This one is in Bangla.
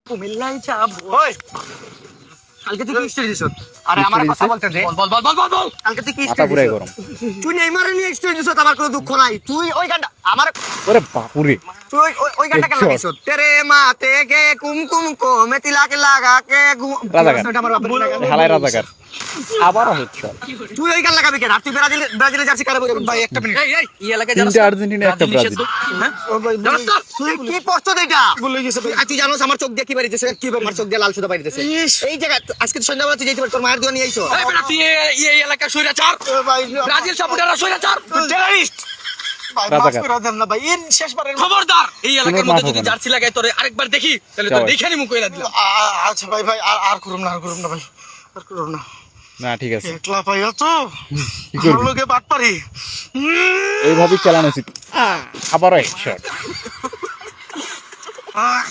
কুমিল্লায় যাবো। ওই কালকে তুই কি স্টোরি দিছত? আরে আমার কথা বলতে দে। বল। কালকে তুই কি মাথা স্টোরি পুরাই দিছত? গরম। তুই নেইমারের নিয়ে স্টোরি দিছত, আমার কোনো দুঃখ নাই। তুই ওই গানটা আমার ওরে বাপুরে তুই ওই গানটা কেন দেখছো? লাগাইছত? তেরে মাতে কে কুমকুম কো মে তিলাক লাগা কে রাজাকার। ওটা আমার বাপের লাগা। হালাই রাজাকার আবারও হচ্ছে তুই ওই গান লাগাবি কেন? আর তুই ব্রাজিলে জার্সি কারে বলবি? ভাই একটা মিনিট। এই এলাকায় তিনটা আর্জেন্টিনা একটা ব্রাজিল তুই কি প্রশ্ন এটা? বলে গেছে ভাই। তুই জানোস আমার চোখ দিয়ে কি বাড়িতেছে? কি আমার চোখ দিয়ে লাল সুতা বাড়িতেছে। এই জায়গা আজকে সন্ধ্যাবেলা তুই যেতে পার, তোর মায়ের দোয়া নিয়ে আইছো। এই বেটা তুই এই এলাকায় সৈরাচার ব্রাজিল সাপোর্টাররা সৈরাচার টেররিস্ট রাজাকার। খবরদার এই এলাকার কোনো মধ্যে মাফ যদি হবে না। জার্সি লাগাই তোরে আরেকবার দেখি তাহলে তোর যাও। দেখে নিমু কইরা দিলাম। আচ্ছা ভাই ভাই আর করুম না ভাই আর করুম না। না ঠিক আছে একলা পাইয়া তো কি করবি? আমার লোকে বাট পারি। এইভাবেই চালানো উচিত আবারও হেডশট আহ